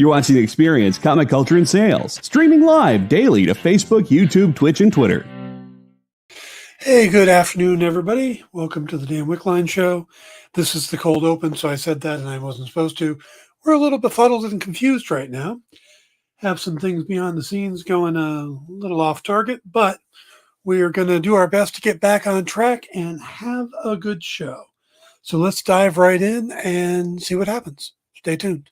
You're watching Experience Comic Culture and Sales, streaming live daily to Facebook, YouTube, Twitch, and Twitter. Hey, good afternoon, everybody. Welcome to the Dan Wickline Show. This is the cold open, so I said that and I wasn't supposed to. We're a little befuddled and confused right now. Have some things behind the scenes going a little off target, but we are going to do our best to get back on track and have a good show. So let's dive right in and see what happens. Stay tuned.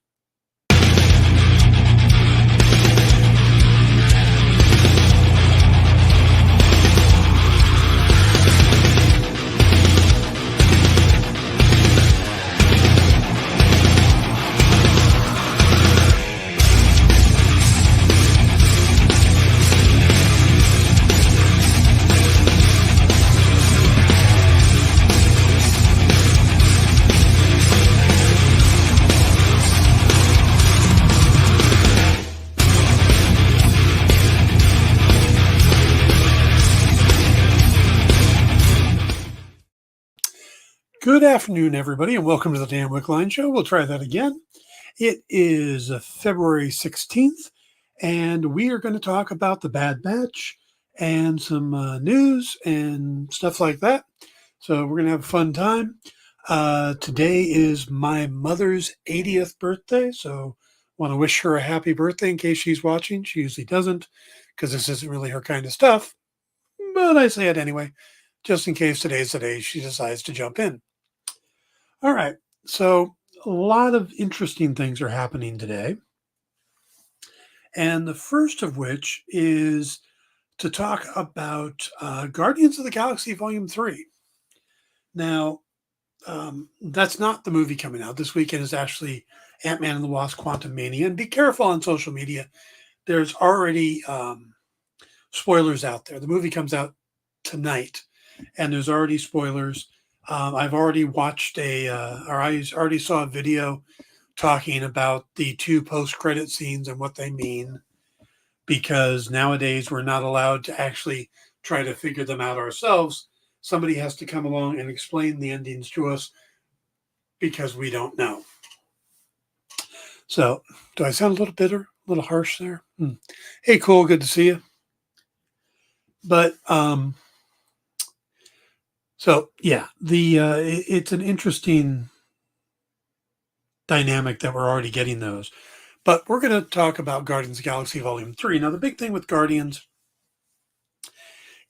Good afternoon, everybody, and welcome to the Dan Wickline Show. We'll try that again. It is February 16th, and we are going to talk about the Bad Batch and some news and stuff like that. So we're going to have a fun time. Today is my mother's 80th birthday, so I want to wish her a happy birthday in case she's watching. She usually doesn't because this isn't really her kind of stuff, but I say it anyway, just in case today's the day she decides to jump in. All right, so a lot of interesting things are happening today. And the first of which is to talk about Guardians of the Galaxy Volume 3. Now, that's not the movie coming out. This weekend is actually Ant-Man and the Wasp: Quantumania. And be careful on social media. There's already spoilers out there. The movie comes out tonight, and there's already spoilers. I've already watched I already saw a video talking about the two post-credit scenes and what they mean, because nowadays we're not allowed to actually try to figure them out ourselves. Somebody has to come along and explain the endings to us because we don't know. So, do I sound a little bitter, a little harsh there? Hey, cool, good to see you. But, so yeah, it's an interesting dynamic that we're already getting those. But we're going to talk about Guardians of the Galaxy Volume 3. Now, the big thing with Guardians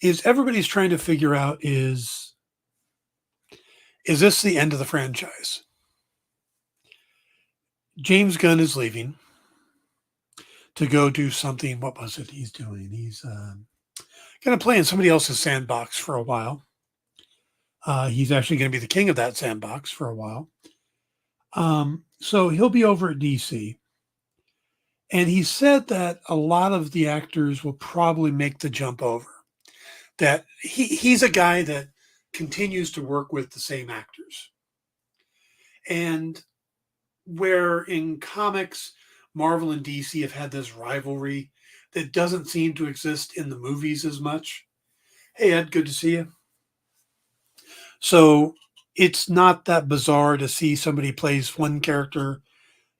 is everybody's trying to figure out is this the end of the franchise? James Gunn is leaving to go do something. What was it he's doing? He's going to play in somebody else's sandbox for a while. He's actually going to be the king of that sandbox for a while. So he'll be over at DC. And he said that a lot of the actors will probably make the jump over. That he's a guy that continues to work with the same actors. And where in comics, Marvel and DC have had this rivalry that doesn't seem to exist in the movies as much. Hey, Ed, good to see you. So it's not that bizarre to see somebody plays one character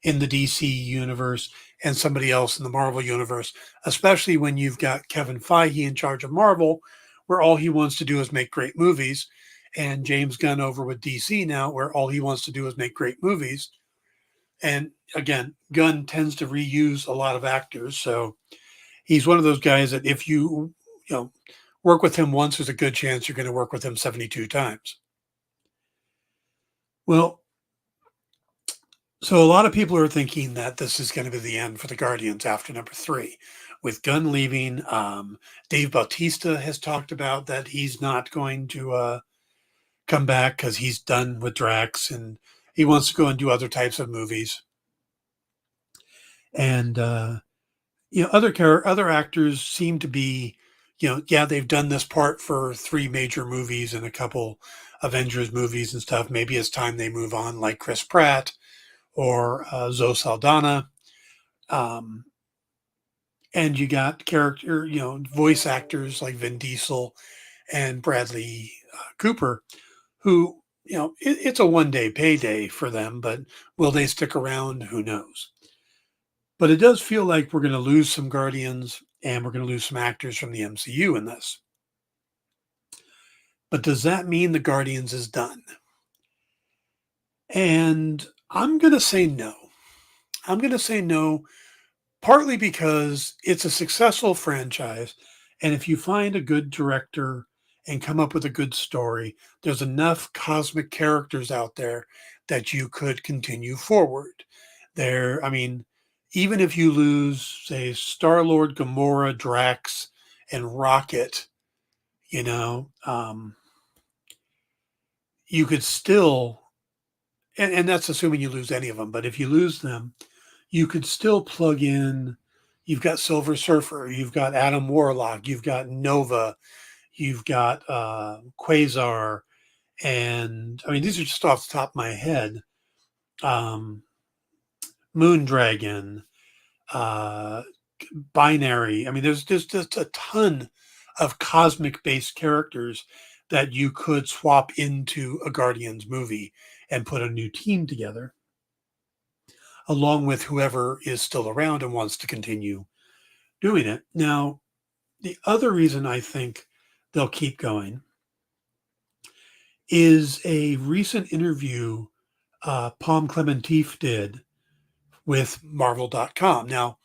in the DC universe and somebody else in the Marvel universe, especially when you've got Kevin Feige in charge of Marvel, where all he wants to do is make great movies, and James Gunn over with DC now, where all he wants to do is make great movies. And again, Gunn tends to reuse a lot of actors, so he's one of those guys that if you work with him once, there's a good chance you're going to work with him 72 times. Well, so a lot of people are thinking that this is going to be the end for the Guardians after number 3. With Gunn leaving, Dave Bautista has talked about that he's not going to come back because he's done with Drax and he wants to go and do other types of movies. And, other actors seem to be, they've done this part for 3 major movies and a couple Avengers movies and stuff. Maybe it's time they move on, like Chris Pratt or Zoe Saldana. And you got voice actors like Vin Diesel and Bradley Cooper, who, it's a one-day payday for them, but will they stick around? Who knows? But it does feel like we're going to lose some Guardians and we're going to lose some actors from the MCU in this. But does that mean the Guardians is done? And I'm going to say no. I'm going to say no, partly because it's a successful franchise. And if you find a good director and come up with a good story, there's enough cosmic characters out there that you could continue forward. There, I mean, even if you lose, say, Star-Lord, Gamora, Drax, and Rocket, you know, you could still, and that's assuming you lose any of them, but if you lose them, you could still plug in. You've got Silver Surfer, you've got Adam Warlock, you've got Nova, you've got Quasar, and I mean these are just off the top of my head. Moondragon, uh, Binary. I mean, there's just a ton of cosmic-based characters that you could swap into a Guardians movie and put a new team together, along with whoever is still around and wants to continue doing it. Now, the other reason I think they'll keep going is a recent interview Palm Clementif did with Marvel.com. Now,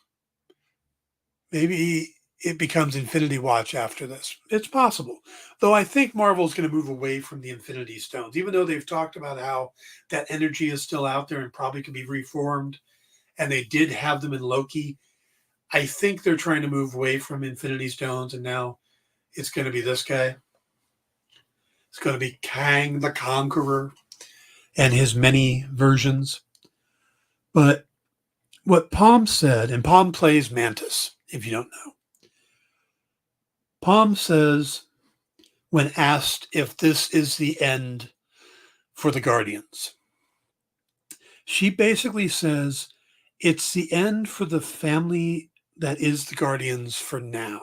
maybe it becomes Infinity Watch after this. It's possible. Though I think Marvel's going to move away from the Infinity Stones, even though they've talked about how that energy is still out there and probably can be reformed. And they did have them in Loki. I think they're trying to move away from Infinity Stones, and now it's going to be this guy. It's going to be Kang the Conqueror and his many versions. But what Palm said, and Palm plays Mantis, if you don't know. Palm says, when asked if this is the end for the Guardians, she basically says it's the end for the family that is the Guardians for now.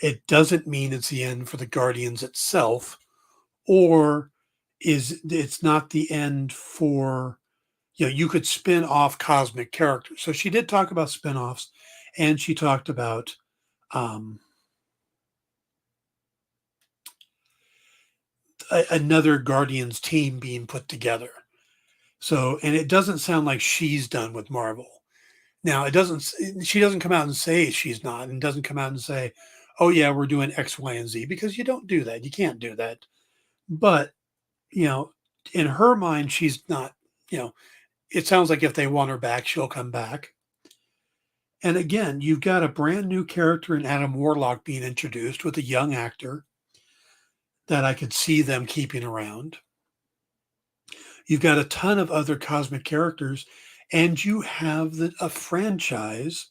It doesn't mean it's the end for the Guardians itself, or it's not the end for, you could spin off cosmic characters. So she did talk about spin-offs, and she talked about another Guardians team being put together. So, and it doesn't sound like she's done with Marvel. Now, she doesn't come out and say she's not, and doesn't come out and say, oh yeah, we're doing X, Y, and Z, because you don't do that. You can't do that. But, in her mind, she's not, it sounds like if they want her back, she'll come back. And again, you've got a brand new character in Adam Warlock being introduced with a young actor that I could see them keeping around. You've got a ton of other cosmic characters, and you have a franchise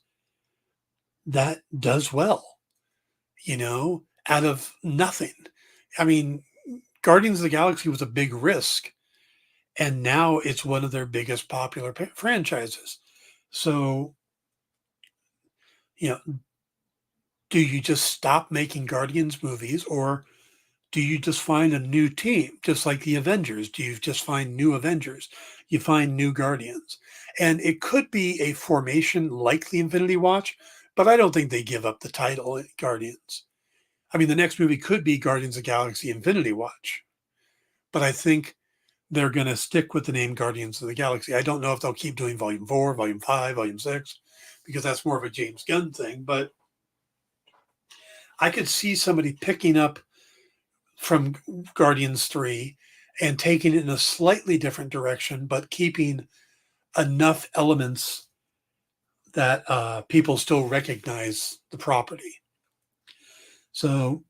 that does well, out of nothing. I mean, Guardians of the Galaxy was a big risk, and now it's one of their biggest popular franchises. So, do you just stop making Guardians movies, or do you just find a new team, just like the Avengers? Do you just find new Avengers? You find new Guardians. And it could be a formation like the Infinity Watch, but I don't think they give up the title Guardians. I mean, the next movie could be Guardians of the Galaxy Infinity Watch, but I think they're going to stick with the name Guardians of the Galaxy. I don't know if they'll keep doing Volume 4, Volume 5, Volume 6, because that's more of a James Gunn thing, but I could see somebody picking up from Guardians 3 and taking it in a slightly different direction, but keeping enough elements that people still recognize the property. So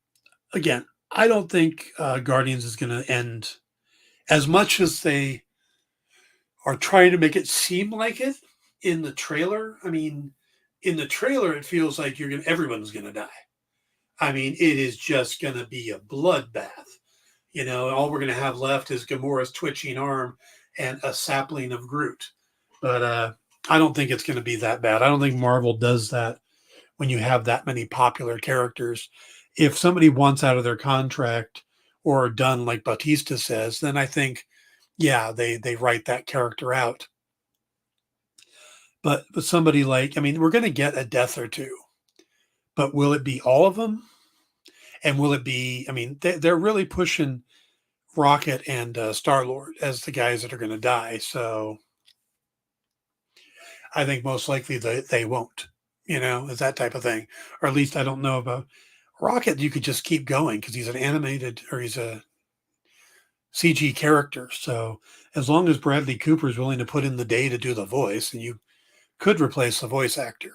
again, I don't think Guardians is going to end, as much as they are trying to make it seem like it in the trailer. I mean, in the trailer, it feels like everyone's going to die. I mean, it is just going to be a bloodbath. All we're going to have left is Gamora's twitching arm and a sapling of Groot. But I don't think it's going to be that bad. I don't think Marvel does that when you have that many popular characters. If somebody wants out of their contract or done like Bautista says, then I think, yeah, they write that character out. But somebody like, I mean, we're going to get a death or two, but will it be all of them? And will it be, I mean, they're really pushing Rocket and Star-Lord as the guys that are going to die. So I think most likely they won't, is that type of thing. Or at least I don't know about Rocket. You could just keep going because he's an animated, or he's a CG character. So as long as Bradley Cooper is willing to put in the day to do the voice, and you could replace the voice actor.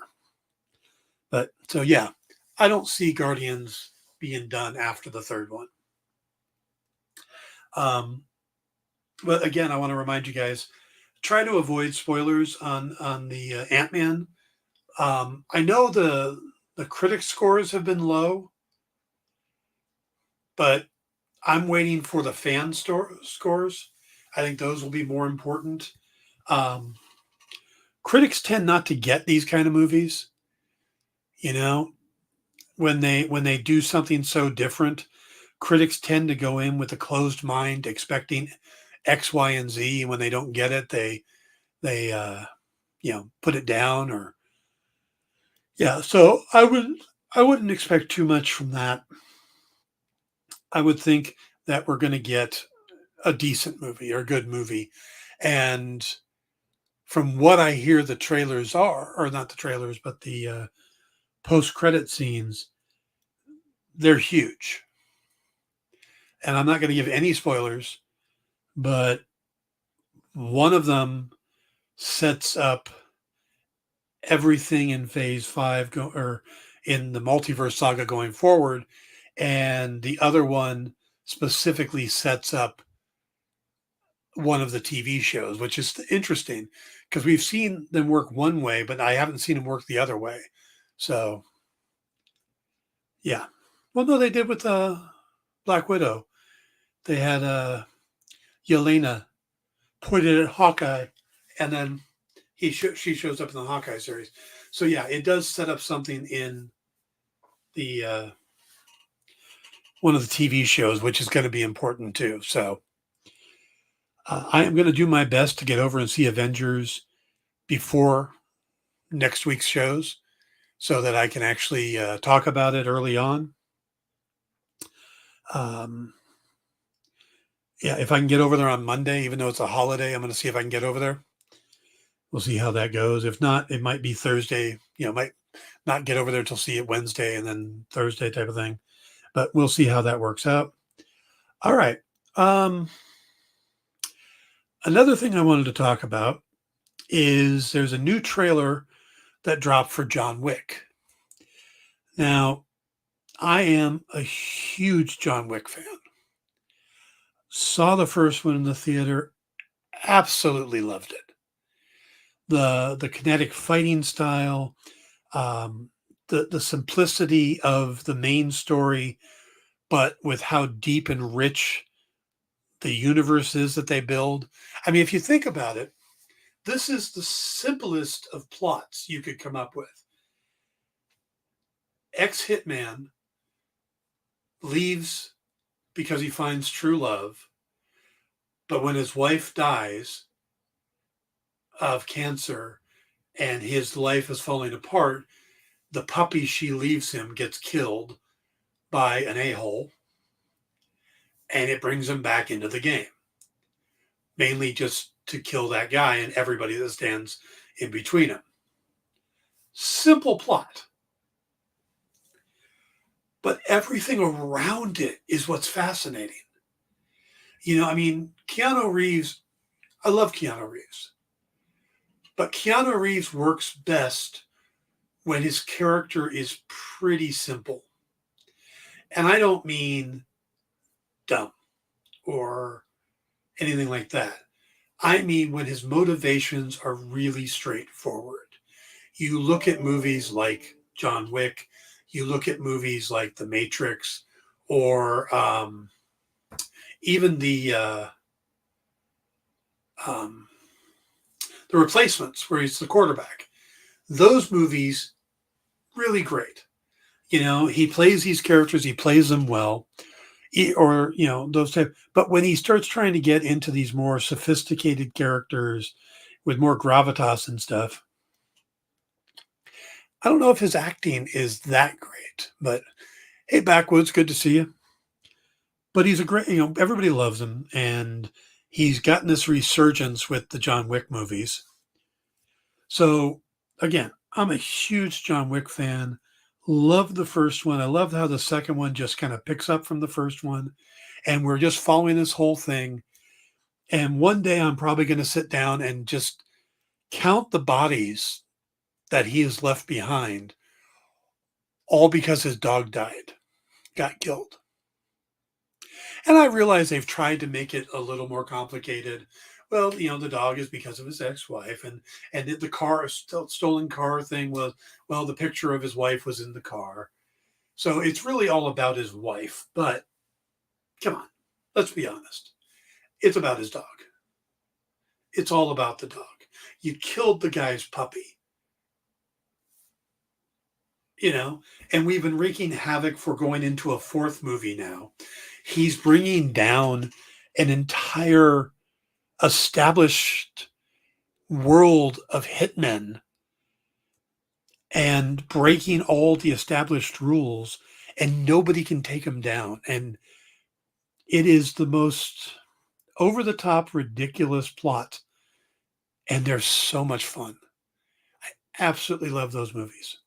But so, yeah, I don't see Guardians being done after the third one. But again, I want to remind you guys, try to avoid spoilers on the Ant-Man. I know the critic scores have been low, but I'm waiting for the fan scores. I think those will be more important. Critics tend not to get these kind of movies, when they do something so different. Critics tend to go in with a closed mind, expecting X, Y, and Z. And when they don't get it, they put it down. Or so I wouldn't expect too much from that. I would think that we're going to get a decent movie or a good movie. And from what I hear, the trailers are, or not the trailers, but the post-credit scenes, they're huge. And I'm not going to give any spoilers, but one of them sets up everything in Phase 5 or in the multiverse saga going forward, and the other one specifically sets up one of the TV shows, which is interesting because we've seen them work one way, but I haven't seen them work the other way. So, yeah. Well, no, they did with Black Widow. They had Yelena pointed at Hawkeye, and then she shows up in the Hawkeye series. So yeah, it does set up something in the one of the TV shows, which is going to be important too. So I am going to do my best to get over and see Avengers before next week's shows, so that I can actually talk about it early on. Yeah, if I can get over there on Monday, even though it's a holiday, I'm going to see if I can get over there. We'll see how that goes. If not, it might be Thursday. Might not get over there till see it Wednesday and then Thursday type of thing. But we'll see how that works out. All right. Another thing I wanted to talk about is there's a new trailer that dropped for John Wick. Now, I am a huge John Wick fan. Saw the first one in the theater, absolutely loved it. The kinetic fighting style, the simplicity of the main story, but with how deep and rich the universe is that they build. I mean, if you think about it, this is the simplest of plots you could come up with. Ex-hitman leaves because he finds true love, but when his wife dies of cancer and his life is falling apart, the puppy she leaves him gets killed by an a-hole, and it brings him back into the game, mainly just to kill that guy and everybody that stands in between him. Simple plot. But everything around it is what's fascinating. I mean, Keanu Reeves, I love Keanu Reeves. But Keanu Reeves works best when his character is pretty simple. And I don't mean dumb or anything like that. I mean when his motivations are really straightforward. You look at movies like John Wick, you look at movies like The Matrix, or even the Replacements, where he's the quarterback. Those movies, really great. He plays these characters, he plays them well, those type. But when he starts trying to get into these more sophisticated characters with more gravitas and stuff, I don't know if his acting is that great, but hey, Backwoods, good to see you. But he's a great, everybody loves him, and he's gotten this resurgence with the John Wick movies. So again, I'm a huge John Wick fan. Love the first one. I love how the second one just kind of picks up from the first one, and we're just following this whole thing. And one day I'm probably going to sit down and just count the bodies that he has left behind, all because his dog died, got killed. And I realize they've tried to make it a little more complicated. Well, the dog is because of his ex-wife, and the car stolen car thing was, well, the picture of his wife was in the car. So it's really all about his wife. But come on, let's be honest. It's about his dog. It's all about the dog. You killed the guy's puppy, and we've been wreaking havoc for going into a fourth movie now. He's bringing down an entire established world of hitmen and breaking all the established rules, and nobody can take him down. And it is the most over the top, ridiculous plot. And they're so much fun. I absolutely love those movies.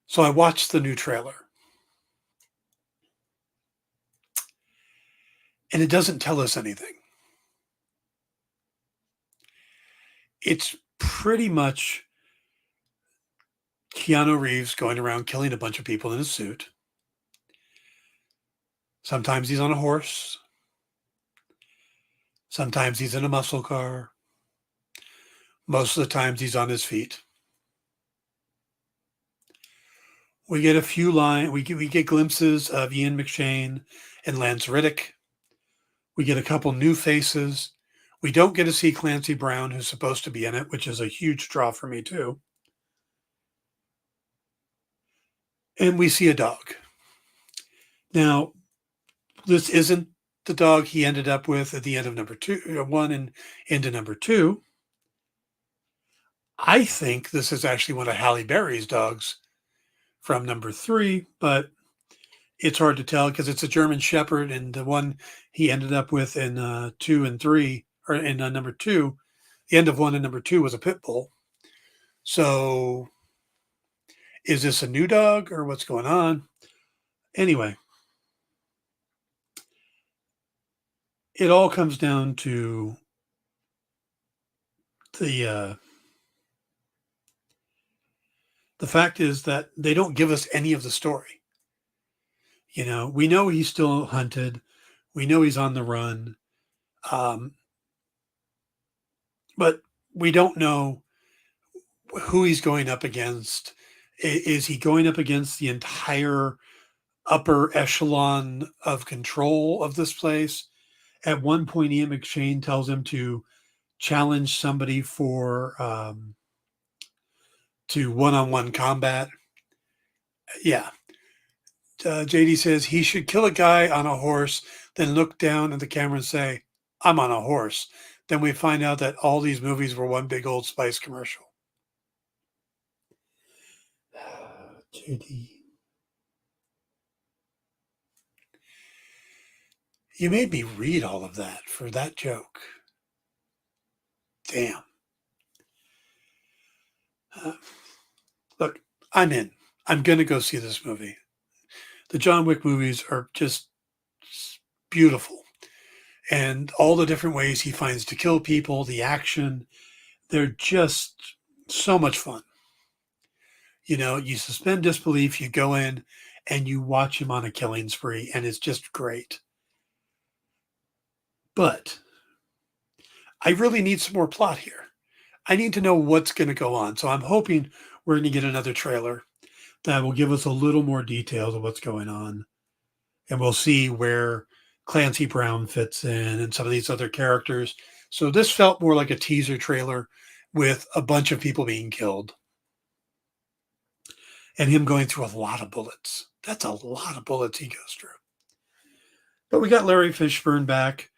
So I watched the new trailer. And it doesn't tell us anything. It's pretty much Keanu Reeves going around killing a bunch of people in a suit. Sometimes he's on a horse. Sometimes he's in a muscle car. Most of the times he's on his feet. We get a few lines. We get glimpses of Ian McShane and Lance Reddick. We get a couple new faces. We don't get to see Clancy Brown, who's supposed to be in it, which is a huge draw for me too. And we see a dog. Now, this isn't the dog he ended up with at the end of number 1 and into number 2. I think this is actually one of Halle Berry's dogs from number 3, but it's hard to tell because it's a German Shepherd, and the one he ended up with in 2 and 3, or in number 2, the end of 1 and number 2 was a pit bull. So is this a new dog or what's going on? Anyway, it all comes down to the fact is that they don't give us any of the story. We know he's still hunted. We know he's on the run. But we don't know who he's going up against. Is he going up against the entire upper echelon of control of this place? At one point, Ian McShane tells him to challenge somebody to one-on-one combat. Yeah. JD says he should kill a guy on a horse, then look down at the camera and say, "I'm on a horse." Then we find out that all these movies were one big Old Spice commercial. JD. You made me read all of that for that joke. Damn. Look, I'm in. I'm going to go see this movie. The John Wick movies are just beautiful. And all the different ways he finds to kill people, the action, they're just so much fun. You suspend disbelief, you go in and you watch him on a killing spree, and it's just great. But I really need some more plot here. I need to know what's going to go on. So I'm hoping we're going to get another trailer that will give us a little more details of what's going on. And we'll see where Clancy Brown fits in and some of these other characters. So this felt more like a teaser trailer with a bunch of people being killed and him going through a lot of bullets. That's a lot of bullets he goes through. But we got Larry Fishburne back.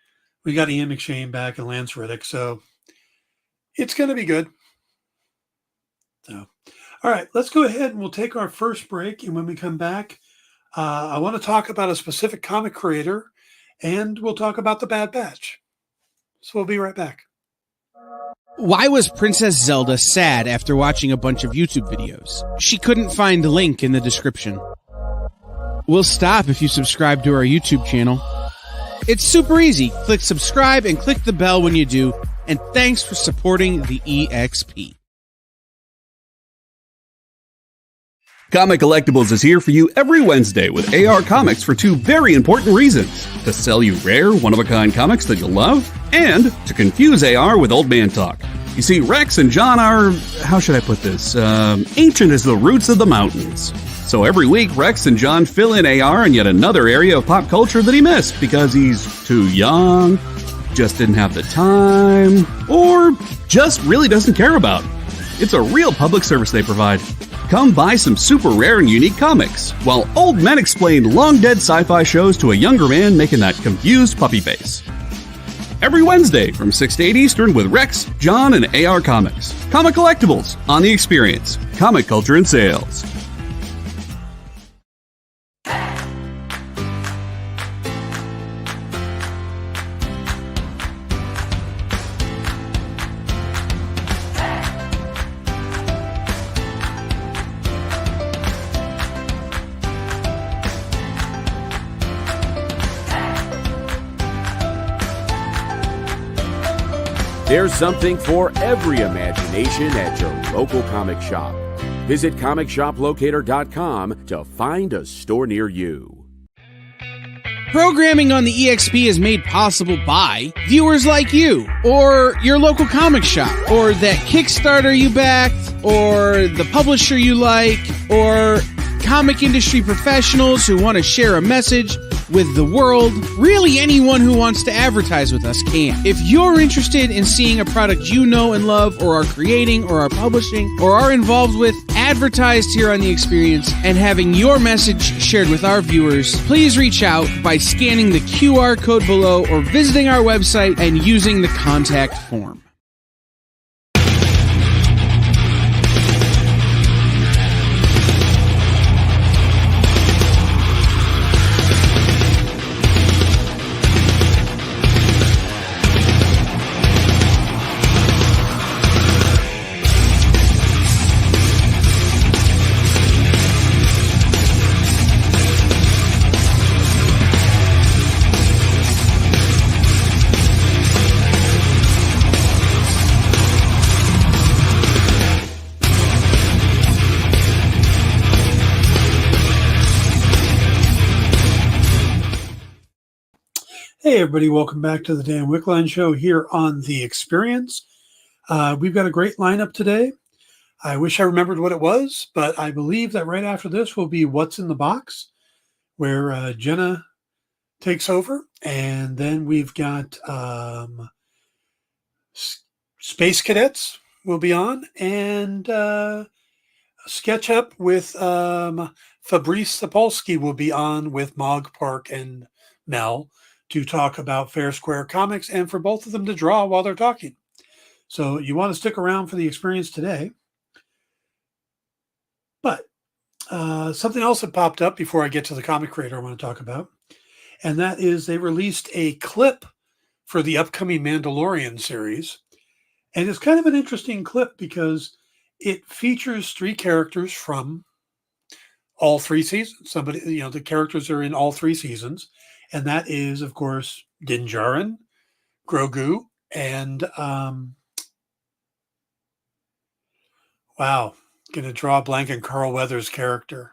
We got Ian McShane back and Lance Reddick. So it's going to be good. So All right, let's go ahead and we'll take our first break. And when we come back, I want to talk about a specific comic creator and we'll talk about the Bad Batch. So we'll be right back. Why was Princess Zelda sad after watching a bunch of YouTube videos? She couldn't find the link in the description. We'll stop if you subscribe to our YouTube channel. It's super easy. Click subscribe and click the bell when you do. And thanks for supporting the EXP. Comic Collectibles is here for you every Wednesday with AR Comics for two very important reasons. To sell you rare, one-of-a-kind comics that you'll love, and to confuse AR with old man talk. You see, Rex and John are, how should I put this, ancient as the roots of the mountains. So every week, Rex and John fill in AR in yet another area of pop culture that he missed because he's too young, just didn't have the time, or just really doesn't care about. It's a real public service they provide. Come buy some super rare and unique comics, while old men explain long-dead sci-fi shows to a younger man making that confused puppy face. Every Wednesday from 6 to 8 Eastern with Rex, John, and AR Comics. Comic Collectibles on The Experience. Comic culture and sales. There's something for every imagination at your local comic shop. Visit comicshoplocator.com to find a store near you. Programming on the EXP is made possible by viewers like you, or your local comic shop, or that Kickstarter you backed, or the publisher you like, or comic industry professionals who want to share a message with the world. Really, anyone who wants to advertise with us can. If you're interested in seeing a product you know and love, or are creating, or are publishing, or are involved with, advertised here on The Experience, and having your message shared with our viewers, please reach out by scanning the QR code below or visiting our website and using the contact form. Hey, everybody. Welcome back to the Dan Wickline Show here on The Experience. We've got a great lineup today. I wish I remembered what it was, but I believe that right after this will be What's in the Box, where Jenna takes over. And then we've got Space Cadets will be on, and Sketch Up with Fabrice Sapolsky will be on with Mog, Park, and Mel to talk about Fair Square Comics, and for both of them to draw while they're talking. So you want to stick around for The Experience today. But something else that popped up before I get to the comic creator I want to talk about, and that is they released a clip for the upcoming Mandalorian series. And it's kind of an interesting clip because it features three characters from all three seasons. The characters are in all three seasons. And that is, of course, Din Djarin, Grogu, and going to draw a blank on Carl Weathers' character.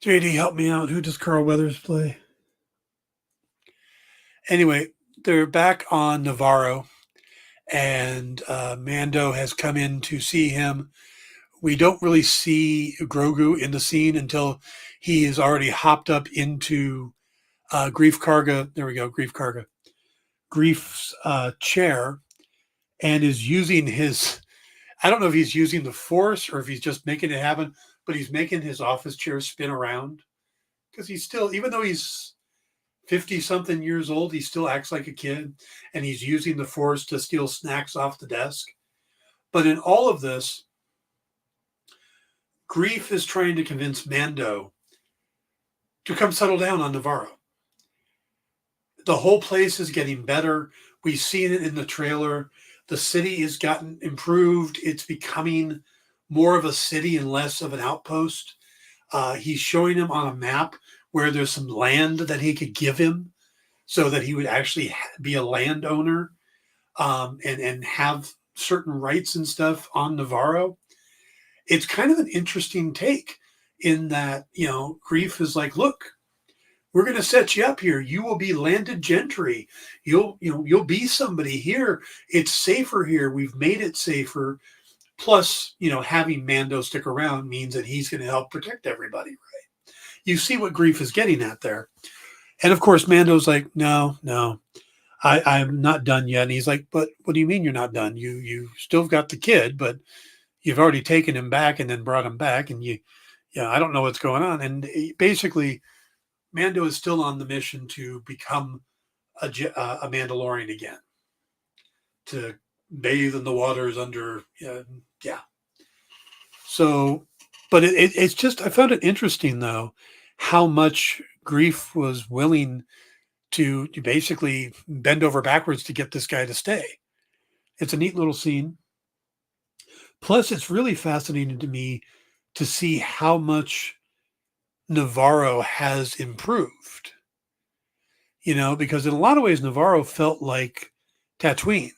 JD, help me out. Who does Carl Weathers play? Anyway, they're back on Navarro, and Mando has come in to see him. We don't really see Grogu in the scene until he is already hopped up into Grief's chair, and is using his, I don't know if he's using the Force or if he's just making it happen, but he's making his office chair spin around because he's still, even though he's 50-something years old. He still acts like a kid, and he's using the Force to steal snacks off the desk. But in all of this, Greef is trying to convince Mando to come settle down on Navarro. The whole place is getting better. We've seen it in the trailer. The city has gotten improved. It's becoming more of a city and less of an outpost. He's showing him on a map where there's some land that he could give him so that he would actually be a landowner, and have certain rights and stuff on Navarro. It's kind of an interesting take in that, Greef is like, look, we're going to set you up here. You will be landed gentry. You'll be somebody here. It's safer here. We've made it safer. Plus, having Mando stick around means that he's going to help protect everybody, right? You see what Greef is getting at there. And of course, Mando's like, no, I'm not done yet. And he's like, but what do you mean you're not done? You still got the kid, but you've already taken him back and then brought him back. And I don't know what's going on. And basically, Mando is still on the mission to become a Mandalorian again, to bathe in the waters under, So, but it's just, I found it interesting though, how much Greef was willing to basically bend over backwards to get this guy to stay. It's a neat little scene. Plus, it's really fascinating to me to see how much Navarro has improved. Because in a lot of ways, Navarro felt like Tatooine.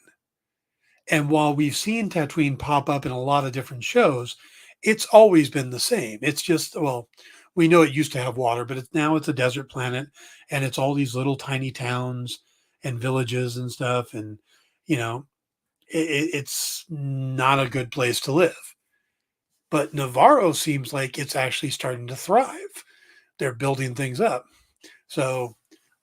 And while we've seen Tatooine pop up in a lot of different shows, it's always been the same. It's just, we know it used to have water, but now it's a desert planet, and it's all these little tiny towns and villages and stuff. And, it's not a good place to live. But Navarro seems like it's actually starting to thrive. They're building things up. So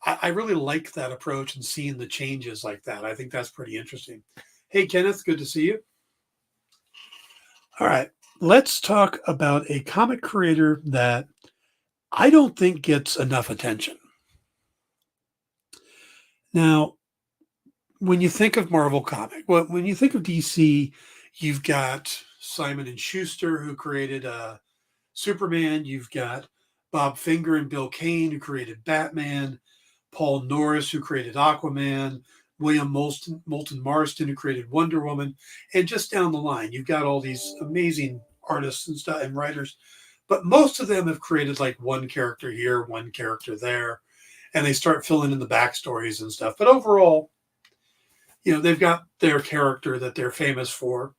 I really like that approach and seeing the changes like that. I think that's pretty interesting. Hey, Kenneth, good to see you. All right, let's talk about a comic creator that I don't think gets enough attention. Now, when you think of Marvel comic, when you think of DC, you've got Simon and Schuster, who created Superman. You've got Bob Finger and Bill Kane, who created Batman. Paul Norris, who created Aquaman. William Moulton Marston, who created Wonder Woman. And just down the line, you've got all these amazing artists and stuff and writers. But most of them have created like one character here, one character there. And they start filling in the backstories and stuff. But overall, they've got their character that they're famous for.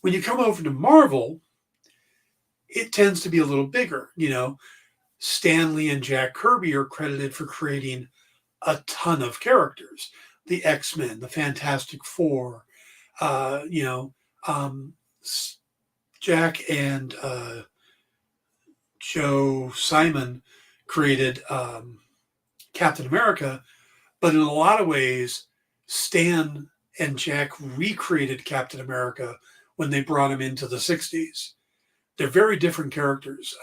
When you come over to Marvel, it tends to be a little bigger. Stan Lee and Jack Kirby are credited for creating a ton of characters. The X-Men, the Fantastic Four, Jack and Joe Simon created Captain America, but in a lot of ways, Stan and Jack recreated Captain America when they brought him into the 60s. They're very different characters.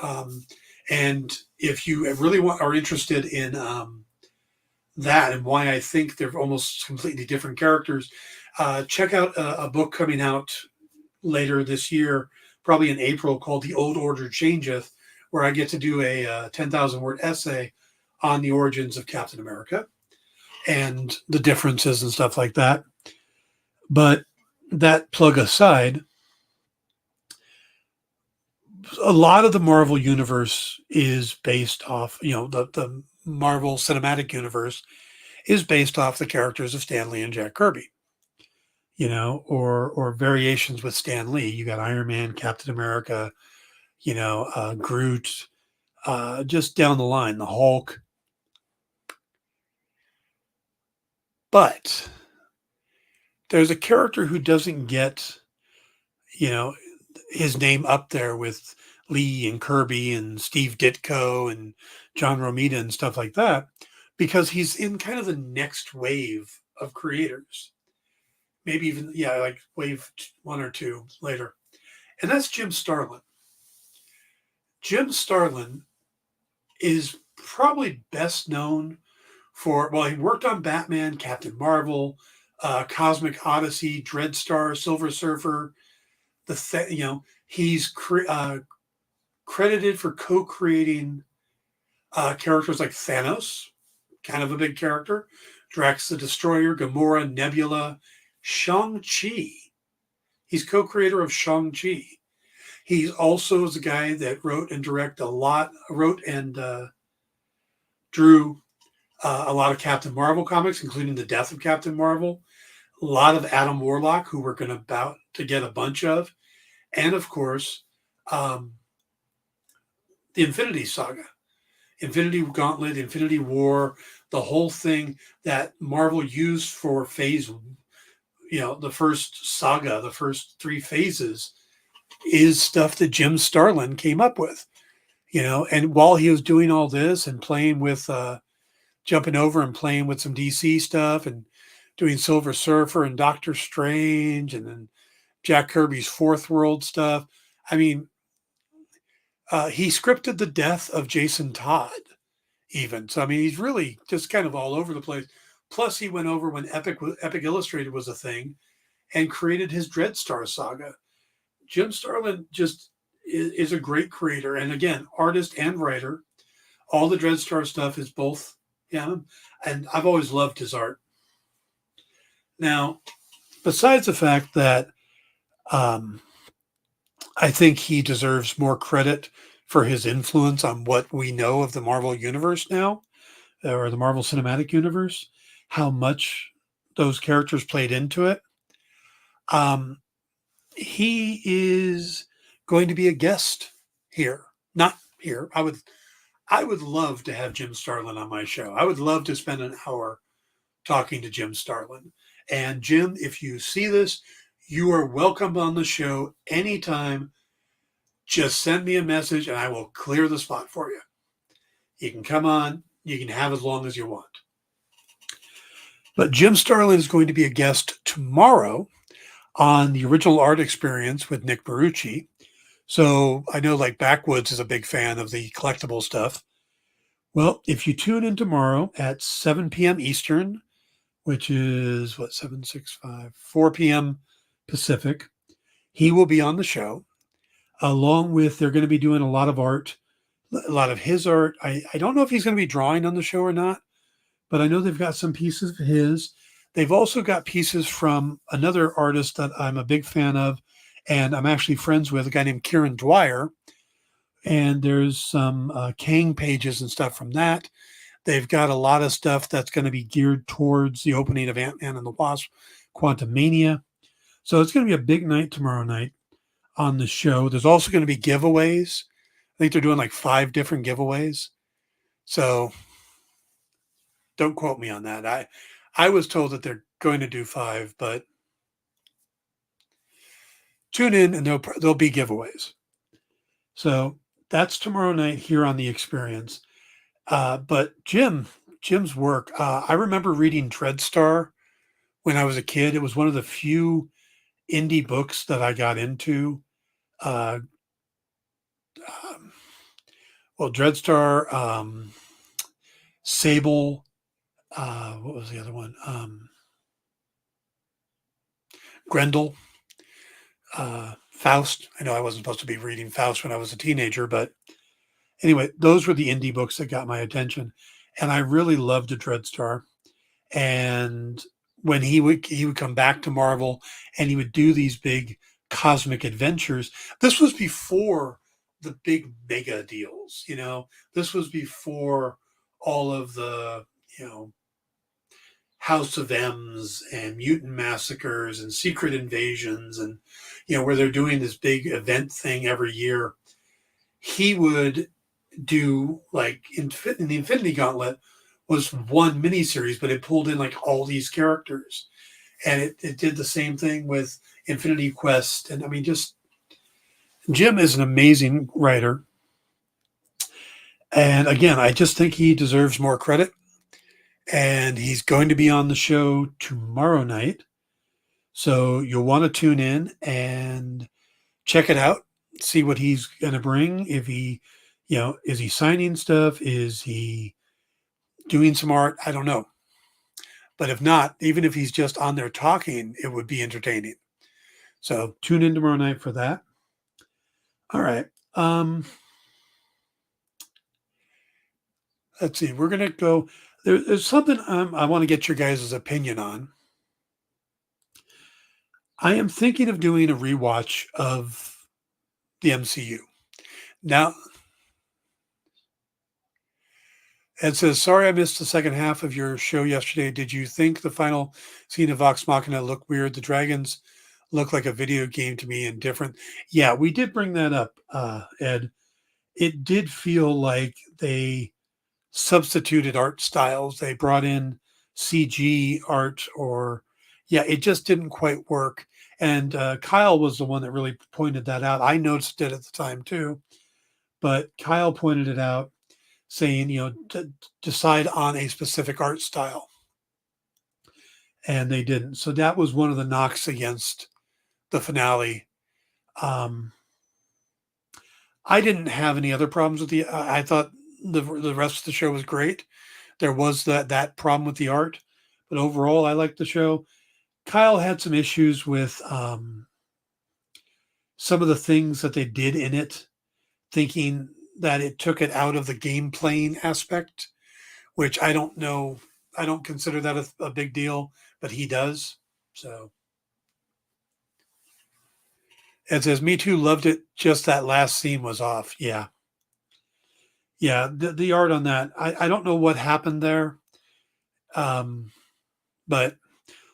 And if you really are interested in that and why I think they're almost completely different characters, check out a book coming out later this year, probably in April, called The Old Order Changeth, where I get to do a 10,000 word essay on the origins of Captain America and the differences and stuff like that. But that plug aside, a lot of the Marvel universe is based off, the Marvel Cinematic Universe is based off the characters of Stan Lee and Jack Kirby, or variations with Stan Lee. You got Iron Man, Captain America, Groot, just down the line, the Hulk. But there's a character who doesn't get, his name up there with Lee and Kirby and Steve Ditko and John Romita and stuff like that, because he's in kind of the next wave of creators. Maybe even, like wave 1 or 2 later. And that's Jim Starlin. Jim Starlin is probably best known for, well, he worked on Batman, Captain Marvel, Cosmic Odyssey, Dreadstar, Silver Surfer. He's credited for co-creating characters like Thanos, kind of a big character, Drax the Destroyer, Gamora, Nebula, Shang-Chi. He's co-creator of Shang-Chi. He's also the guy that wrote and drew a lot of Captain Marvel comics, including The Death of Captain Marvel, a lot of Adam Warlock, who we're about to get a bunch of, and of course, the Infinity Saga, Infinity Gauntlet, Infinity War, the whole thing that Marvel used for phase, the first saga, the first 3 phases, is stuff that Jim Starlin came up with, and while he was doing all this and playing with, jumping over and playing with some DC stuff and doing Silver Surfer and Doctor Strange and then Jack Kirby's Fourth World stuff. I mean, he scripted the death of Jason Todd even. So, I mean, he's really just kind of all over the place. Plus, he went over when Epic Illustrated was a thing and created his Dreadstar saga. Jim Starlin just is a great creator. And again, artist and writer. All the Dreadstar stuff is both him. And I've always loved his art. Now, besides the fact that I think he deserves more credit for his influence on what we know of the Marvel Universe now, or the Marvel Cinematic Universe, how much those characters played into it. He is going to be a guest here. Not here. I would love to have Jim Starlin on my show. I would love to spend an hour talking to Jim Starlin. And Jim, if you see this, you are welcome on the show anytime. Just send me a message and I will clear the spot for you. You can come on. You can have as long as you want. But Jim Starlin is going to be a guest tomorrow on the Original Art Experience with Nick Barucci. So I know like Backwoods is a big fan of the collectible stuff. Well, if you tune in tomorrow at 7 p.m. Eastern, which is 4 p.m. Pacific, he will be on the show. Along with, they're going to be doing a lot of art, a lot of his art. I don't know if he's going to be drawing on the show or not, but I know they've got some pieces of his. They've also got pieces from another artist that I'm a big fan of, and I'm actually friends with, a guy named Kieran Dwyer. And there's some Kang pages and stuff from that. They've got a lot of stuff that's going to be geared towards the opening of Ant-Man and the Wasp, Quantumania. So it's going to be a big night tomorrow night on the show. There's also going to be giveaways. I think they're doing like 5 different giveaways. So don't quote me on that. I was told that they're going to do 5, but tune in and there'll be giveaways. So that's tomorrow night here on The Experience. But Jim's work, I remember reading Dreadstar when I was a kid. It was one of the few indie books that I got into. Dreadstar, Sable, what was the other one? Grendel, Faust. I know I wasn't supposed to be reading Faust when I was a teenager, but anyway, those were the indie books that got my attention. And I really loved the Dreadstar. And when he would come back to Marvel and he would do these big cosmic adventures, this was before the big mega deals, this was before all of the, House of M's and Mutant Massacres and Secret Invasions and, where they're doing this big event thing every year. He would do like in the Infinity Gauntlet was one miniseries, but it pulled in like all these characters. And it did the same thing with Infinity Quest. And I mean, just Jim is an amazing writer. And again, I just think he deserves more credit. And he's going to be on the show tomorrow night. So you'll want to tune in and check it out, see what he's going to bring. If he Is he signing stuff? Is he doing some art? I don't know. But if not, even if he's just on there talking, it would be entertaining. So tune in tomorrow night for that. All right. Let's see. We're going to go. There's something I want to get your guys' opinion on. I am thinking of doing a rewatch of the MCU. Now, Ed says, sorry I missed the second half of your show yesterday. Did you think the final scene of Vox Machina looked weird? The dragons look like a video game to me and different. Yeah, we did bring that up, Ed. It did feel like they substituted art styles. They brought in CG art it just didn't quite work. And Kyle was the one that really pointed that out. I noticed it at the time too, but Kyle pointed it out, saying, to decide on a specific art style. And they didn't. So that was one of the knocks against the finale. I didn't have any other problems with I thought the rest of the show was great. There was that problem with the art, but overall I liked the show. Kyle had some issues with some of the things that they did in it, thinking that it took it out of the game playing aspect, which I don't know. I don't consider that a big deal, but he does. So it says, me too, loved it. Just that last scene was off. Yeah. Yeah. The art on that, I don't know what happened there. But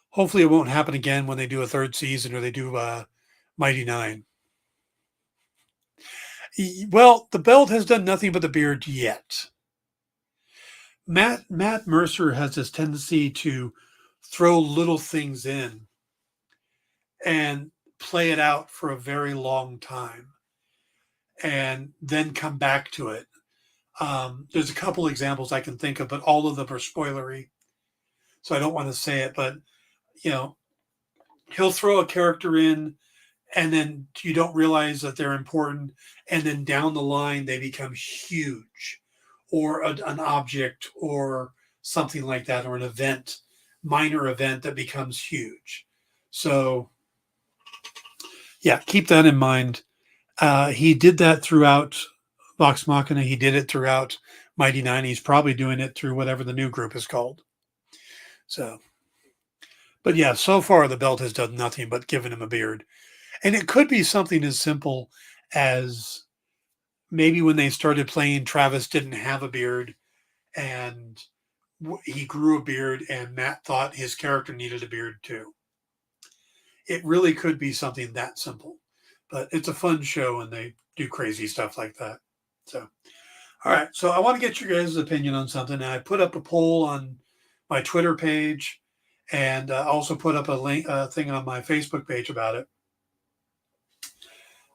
hopefully it won't happen again when they do a third season or they do Mighty Nine. Well, the belt has done nothing but the beard yet. Matt Mercer has this tendency to throw little things in and play it out for a very long time and then come back to it. There's a couple examples I can think of, but all of them are spoilery, so I don't want to say it, but he'll throw a character in and then you don't realize that they're important. And then down the line, they become huge, or an object or something like that, or an event, minor event that becomes huge. So yeah, keep that in mind. He did that throughout Vox Machina. He did it throughout Mighty Nine. He's probably doing it through whatever the new group is called. So, but yeah, so far the belt has done nothing but given him a beard. And it could be something as simple as maybe when they started playing, Travis didn't have a beard and he grew a beard and Matt thought his character needed a beard too. It really could be something that simple, but it's a fun show and they do crazy stuff like that. So, all right. So I want to get your guys' opinion on something. I put up a poll on my Twitter page and also put up a link thing on my Facebook page about it.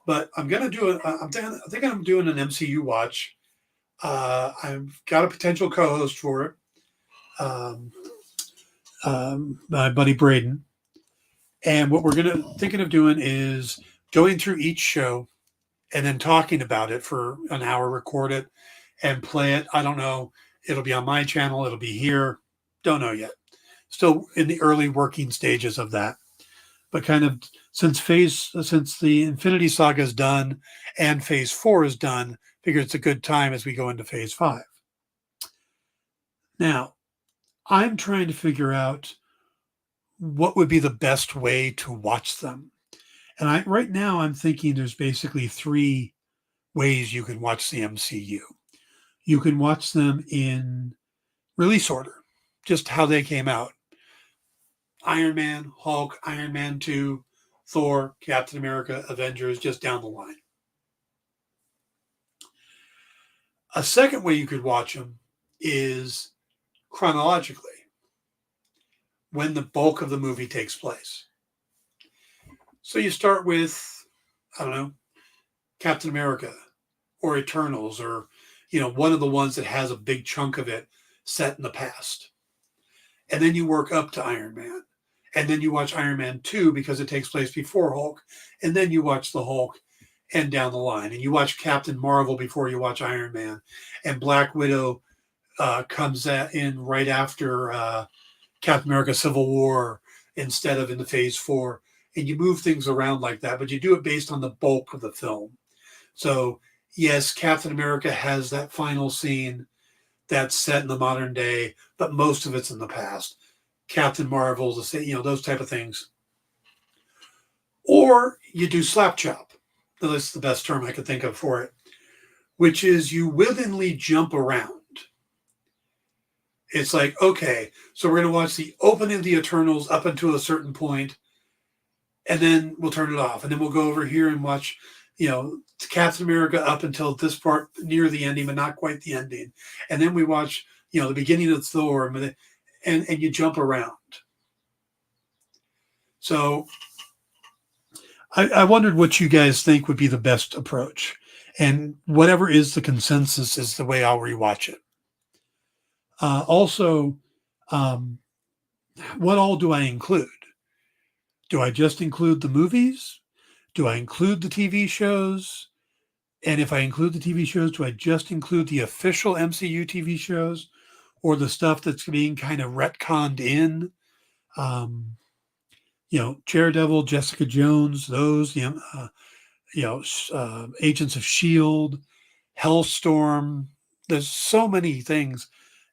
But I'm going to do it. I think I'm doing an MCU watch. I've got a potential co-host for it. My buddy Braden. And what we're thinking of doing is going through each show and then talking about it for an hour, record it and play it. I don't know. It'll be on my channel. It'll be here. Don't know yet. Still in the early working stages of that. But kind of since the Infinity Saga is done and Phase 4 is done, figure it's a good time as we go into Phase 5. Now, I'm trying to figure out what would be the best way to watch them. And right now I'm thinking there's basically 3 ways you can watch the MCU. You can watch them in release order, just how they came out. Iron Man, Hulk, Iron Man 2, Thor, Captain America, Avengers, just down the line. A second way you could watch them is chronologically, when the bulk of the movie takes place. So you start with, I don't know, Captain America or Eternals or, one of the ones that has a big chunk of it set in the past. And then you work up to Iron Man. And then you watch Iron Man 2 because it takes place before Hulk. And then you watch the Hulk. and down the line. And you watch Captain Marvel before you watch Iron Man, and Black Widow comes in right after Captain America Civil War instead of in the Phase 4. And you move things around like that, but you do it based on the bulk of the film. So, yes, Captain America has that final scene that's set in the modern day, but most of it's in the past. Captain Marvel, those type of things. Or you do slap chop. That's the best term I could think of for it, which is you willingly jump around. It's like, okay, so we're going to watch the opening of the Eternals up until a certain point, and then we'll turn it off. And then we'll go over here and watch, Captain America up until this part near the ending, but not quite the ending. And then we watch, the beginning of Thor, and you jump around. So I wondered what you guys think would be the best approach. And whatever is the consensus is the way I'll rewatch it. Also, what all do I include? Do I just include the movies? Do I include the TV shows? And if I include the TV shows, do I just include the official MCU TV shows or the stuff that's being kind of retconned in? Daredevil, Jessica Jones, those, Agents of S.H.I.E.L.D., Hellstorm. There's so many things,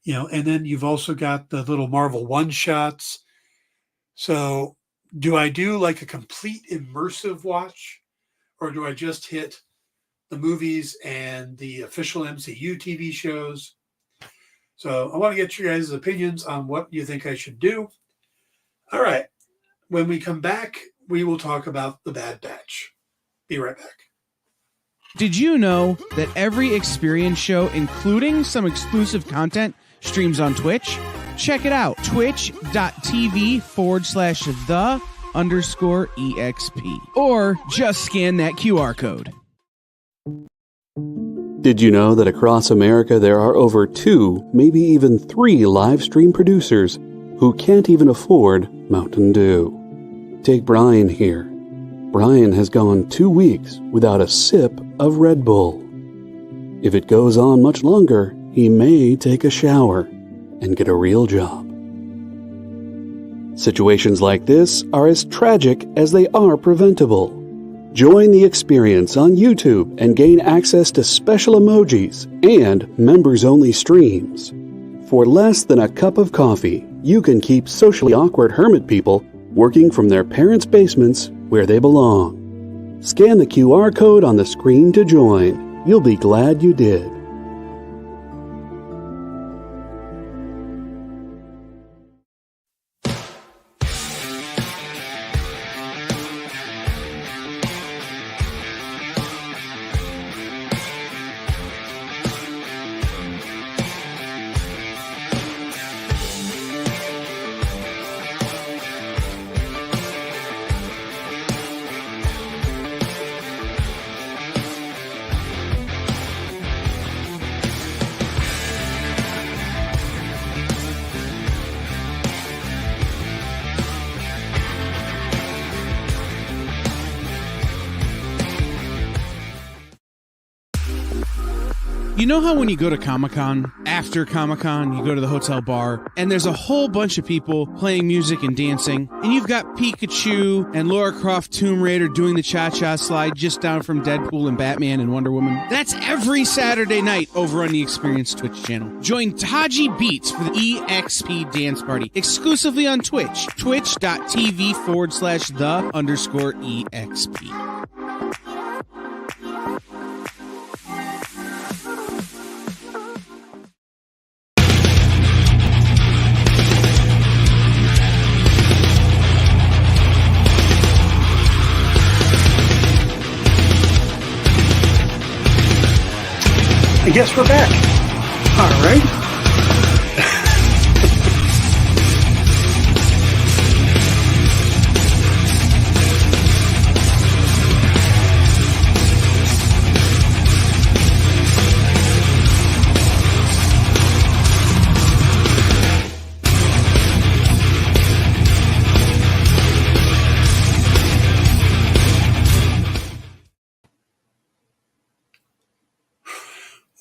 and then you've also got the little Marvel one-shots. So do I do like a complete immersive watch, or do I just hit the movies and the official MCU TV shows? So I want to get your guys' opinions on what you think I should do. All right. When we come back, we will talk about The Bad Batch. Be right back. Did you know that every Experience show, including some exclusive content, streams on Twitch? Check it out. Twitch.tv/the_EXP. Or just scan that QR code. Did you know that across America there are over 2, maybe even 3 live stream producers who can't even afford Mountain Dew? Take Brian here. Brian has gone 2 weeks without a sip of Red Bull. If it goes on much longer, he may take a shower and get a real job. Situations like this are as tragic as they are preventable. Join the experience on YouTube and gain access to special emojis and members-only streams. For less than a cup of coffee, you can keep socially awkward hermit people working from their parents' basements where they belong. Scan the QR code on the screen to join. You'll be glad you did. You know how when you go to Comic-Con, after Comic-Con, you go to the hotel bar, and there's a whole bunch of people playing music and dancing, and you've got Pikachu and Lara Croft Tomb Raider doing the cha-cha slide just down from Deadpool and Batman and Wonder Woman? That's every Saturday night over on the Experience Twitch channel. Join Taji Beats for the EXP Dance Party, exclusively on Twitch, twitch.tv/the_EXP. I guess we're back. All right.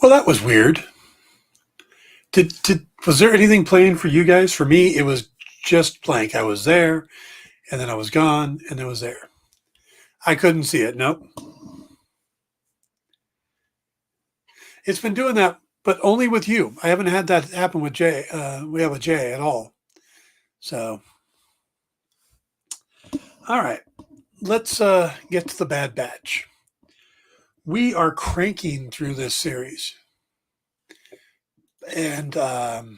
Well, that was weird. Was there anything playing for you guys? For me, it was just blank. I was there, and then I was gone, and it was there. I couldn't see it. Nope. It's been doing that, but only with you. I haven't had that happen with Jay. We have with Jay at all. So, all right. Let's get to the Bad Batch. We are cranking through this series. And, I've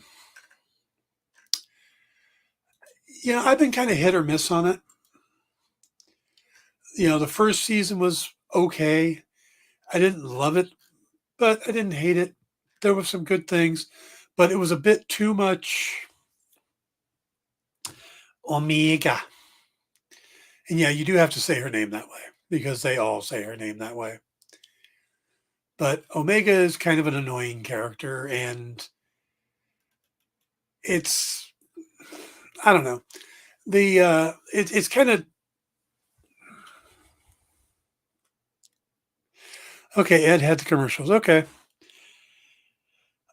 been kind of hit or miss on it. The first season was okay. I didn't love it, but I didn't hate it. There were some good things, but it was a bit too much Omega. And yeah, you do have to say her name that way because they all say her name that way. But Omega is kind of an annoying character, and it's, I don't know. It's kind of, okay, Ed had the commercials. Okay.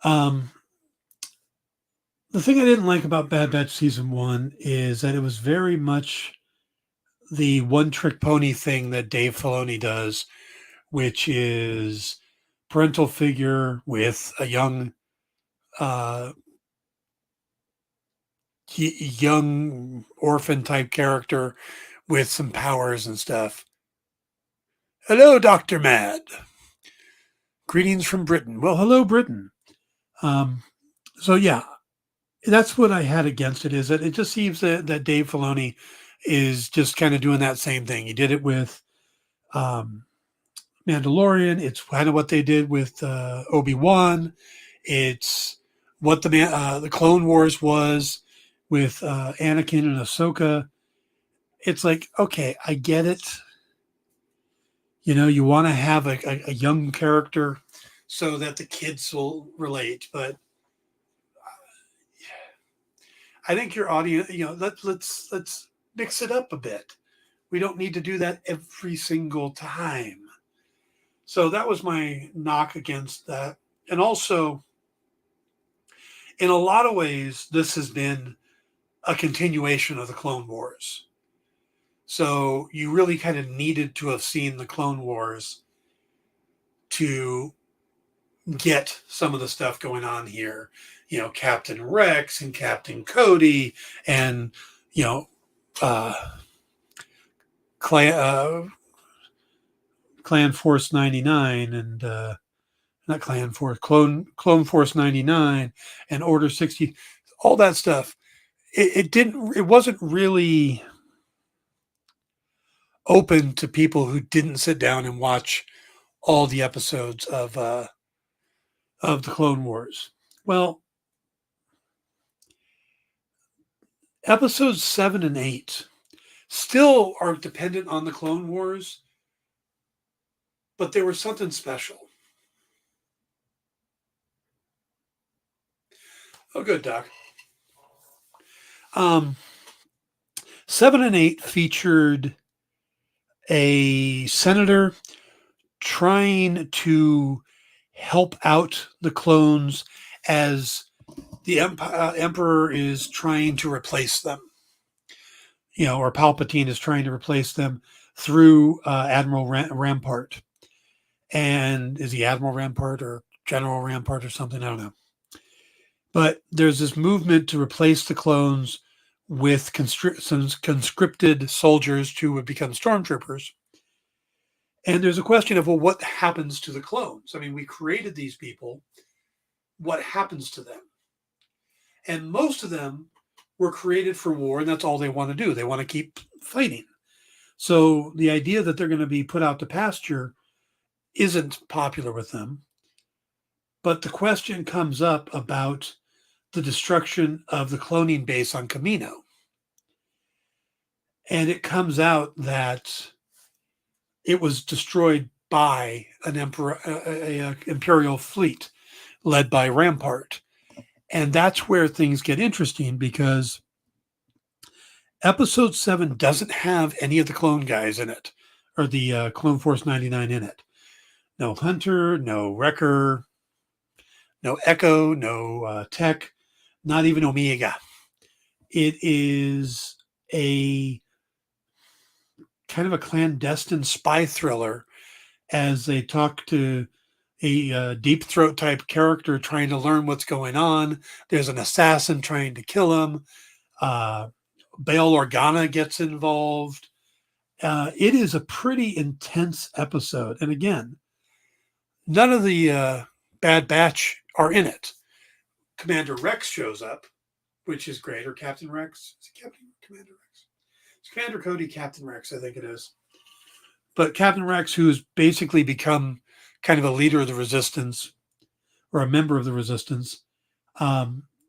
The thing I didn't like about Bad Batch Season 1 is that it was very much the one-trick pony thing that Dave Filoni does, which is parental figure with a young orphan-type character with some powers and stuff. Hello, Dr. Mad. Greetings from Britain. Well, hello, Britain. So, yeah, that's what I had against it, is that it just seems that Dave Filoni is just kind of doing that same thing. He did it with Mandalorian. It's kind of what they did with Obi-Wan. It's what the Clone Wars was with Anakin and Ahsoka. It's like, okay, I get it. You want to have a young character so that the kids will relate, but I think your audience, let's mix it up a bit. We don't need to do that every single time. So that was my knock against that. And also, in a lot of ways, this has been a continuation of the Clone Wars. So you really kind of needed to have seen the Clone Wars to get some of the stuff going on here. Captain Rex and Captain Cody and, Clan Force 99 and not Clan Force, Clone Force 99 and Order 60, all that stuff. It wasn't really open to people who didn't sit down and watch all the episodes of the Clone Wars. Well, episodes 7 and 8 still are dependent on the Clone Wars, but there was something special. Oh, good, Doc. 7 and 8 featured a senator trying to help out the clones as the Emperor is trying to replace them. Or Palpatine is trying to replace them through Admiral Rampart. And is he Admiral Rampart or General Rampart or something? I don't know. But there's this movement to replace the clones with some conscripted soldiers who would become stormtroopers. And there's a question of, well, what happens to the clones? I mean, we created these people. What happens to them? And most of them were created for war, and that's all they want to do. They want to keep fighting. So the idea that they're going to be put out to pasture isn't popular with them. But the question comes up about the destruction of the cloning base on Kamino. And it comes out that it was destroyed by an imperial fleet led by Rampart. And that's where things get interesting, because episode 7 doesn't have any of the clone guys in it, or the Clone Force 99 in it. No Hunter, no Wrecker, no Echo, no Tech, not even Omega. It is a kind of a clandestine spy thriller as they talk to a deep throat type character trying to learn what's going on. There's an assassin trying to kill him. Bail Organa gets involved. It is a pretty intense episode. And again, none of the Bad Batch are in it. Commander Rex shows up, which is great, or Captain Rex. Is it Commander Rex? It's Commander Cody, Captain Rex, I think it is. But Captain Rex, who's basically become kind of a leader of the Resistance, or a member of the Resistance,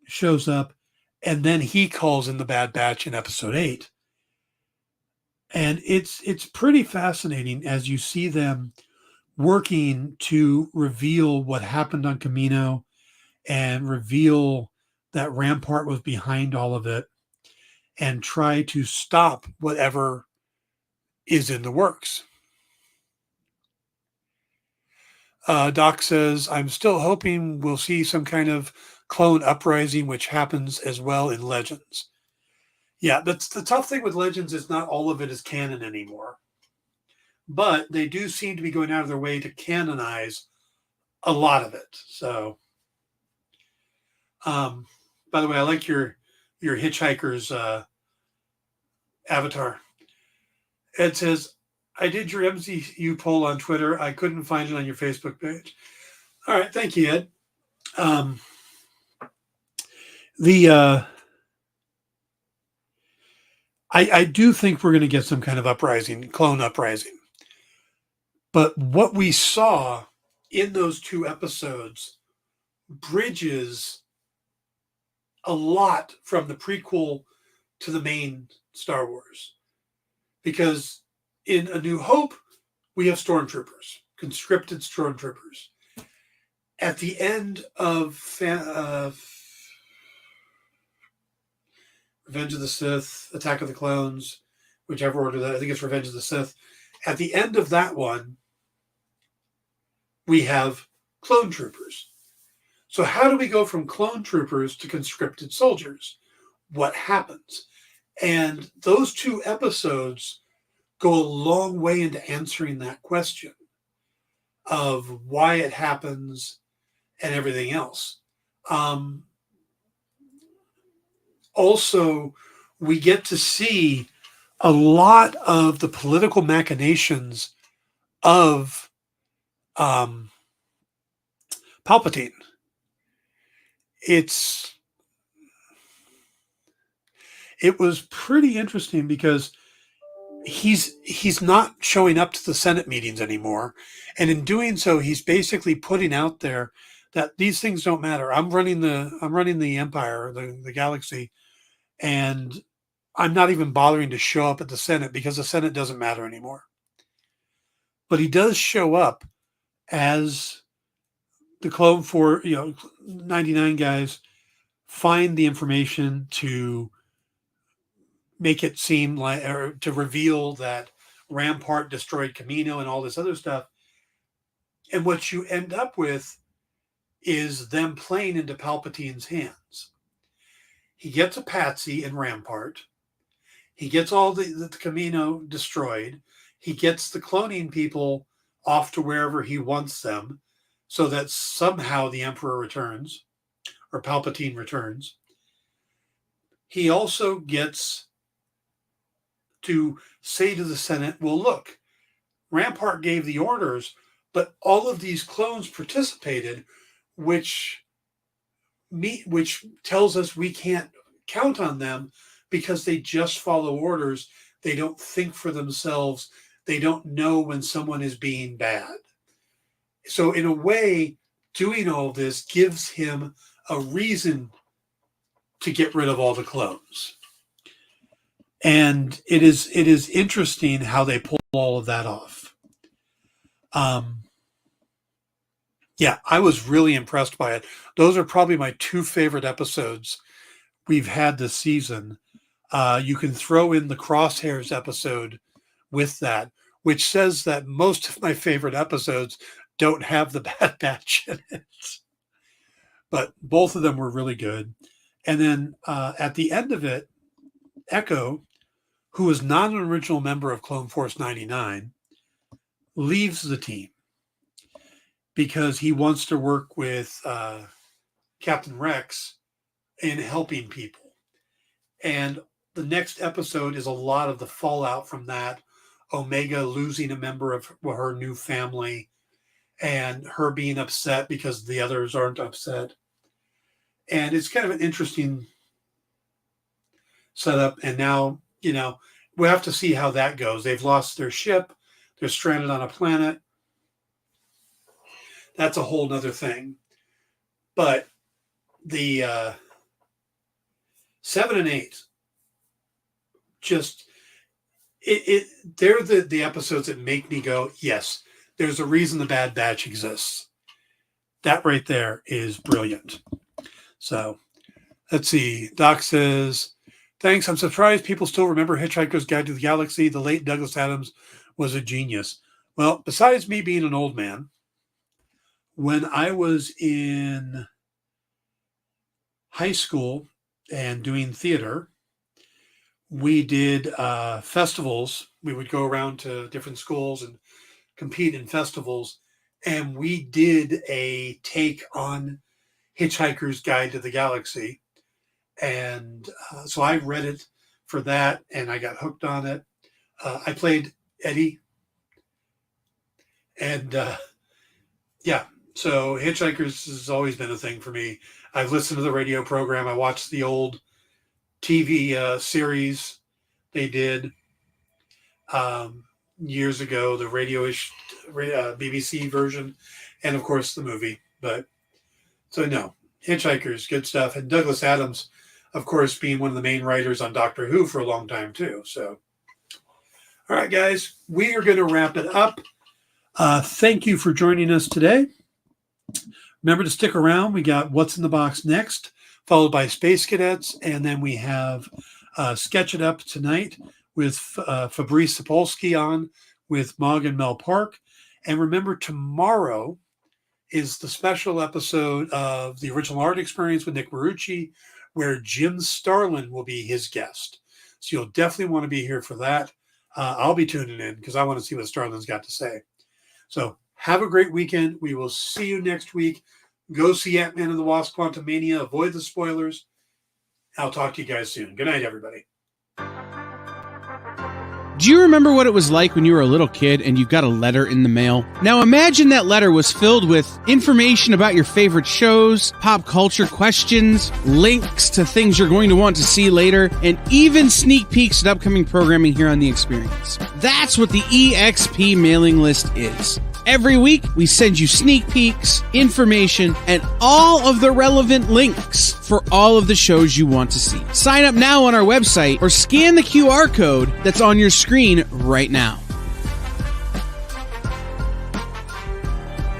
shows up, and then he calls in the Bad Batch in episode 8. And it's pretty fascinating as you see them working to reveal what happened on Camino and reveal that Rampart was behind all of it and try to stop whatever is in the works. Doc says, I'm still hoping we'll see some kind of clone uprising, which happens as well in Legends. Yeah, that's the tough thing with Legends is not all of it is canon anymore. But they do seem to be going out of their way to canonize a lot of it. So, by the way, I like your hitchhiker's avatar. Ed says, I did your MCU poll on Twitter. I couldn't find it on your Facebook page. All right. Thank you, Ed. I do think we're going to get some kind of uprising, clone uprising. But what we saw in those 2 episodes bridges a lot from the prequel to the main Star Wars. Because in A New Hope, we have stormtroopers, conscripted stormtroopers. At the end of Revenge of the Sith, Attack of the Clones, whichever order that, I think it's Revenge of the Sith. At the end of that one, we have clone troopers. So how do we go from clone troopers to conscripted soldiers? What happens? And those 2 episodes go a long way into answering that question of why it happens and everything else. Also, we get to see a lot of the political machinations of Palpatine. It was pretty interesting because he's not showing up to the Senate meetings anymore. And in doing so, he's basically putting out there that these things don't matter. I'm running the empire, the galaxy, and I'm not even bothering to show up at the Senate because the Senate doesn't matter anymore. But he does show up as the Clone 99 guys find the information to make it seem like, or to reveal that Rampart destroyed Camino and all this other stuff. And what you end up with is them playing into Palpatine's hands. He gets a patsy in Rampart. He gets all the Camino destroyed. He gets the cloning people off to wherever he wants them so that somehow the Emperor returns or Palpatine returns. He also gets to say to the Senate, well, look, Rampart gave the orders, but all of these clones participated, which tells us we can't count on them because they just follow orders. They don't think for themselves. They don't know when someone is being bad. So in a way, doing all this gives him a reason to get rid of all the clones. And it is interesting how they pull all of that off. Yeah, I was really impressed by it. Those are probably my 2 favorite episodes we've had this season. You can throw in the Crosshairs episode with that, which says that most of my favorite episodes don't have the Bad Batch in it. but both of them were really good. And then at the end of it, Echo, who is not an original member of Clone Force 99, leaves the team because he wants to work with Captain Rex in helping people. And the next episode is a lot of the fallout from that. Omega losing a member of her new family and her being upset because the others aren't upset. And it's kind of an interesting setup. And now, we have to see how that goes. They've lost their ship. They're stranded on a planet. That's a whole nother thing. But the 7 and 8, just they're the episodes that make me go, yes, there's a reason the Bad Batch exists. That right there is brilliant. So let's see. Doc says, thanks. I'm surprised people still remember Hitchhiker's Guide to the Galaxy. The late Douglas Adams was a genius. Well, besides me being an old man, when I was in high school and doing theater, we did festivals. We would go around to different schools and compete in festivals. And we did a take on Hitchhiker's Guide to the Galaxy. And so I read it for that, and I got hooked on it. I played Eddie. And so Hitchhikers has always been a thing for me. I've listened to the radio program. I watched the old TV series they did years ago, the radio-ish BBC version, and of course the movie. But so no, Hitchhikers, good stuff. And Douglas Adams, of course, being one of the main writers on Doctor Who for a long time too. So, all right, guys, we are going to wrap it up. Thank you for joining us today. Remember to stick around. We got What's in the Box next, followed by Space Cadets, and then we have Sketch It Up tonight with Fabrice Sapolsky on with Mog and Mel Park. And remember, tomorrow is the special episode of the Original Art Experience with Nick Marucci, where Jim Starlin will be his guest. So you'll definitely want to be here for that. I'll be tuning in because I want to see what Starlin's got to say. So have a great weekend. We will see you next week. Go see Ant-Man and the Wasp: Quantumania. Avoid the spoilers. I'll talk to you guys soon. Good night, everybody. Do you remember what it was like when you were a little kid and you got a letter in the mail? Now imagine that letter was filled with information about your favorite shows, pop culture questions, links to things you're going to want to see later, and even sneak peeks at upcoming programming here on The Experience. That's what the EXP mailing list is. Every week, we send you sneak peeks, information, and all of the relevant links for all of the shows you want to see. Sign up now on our website or scan the QR code that's on your screen right now.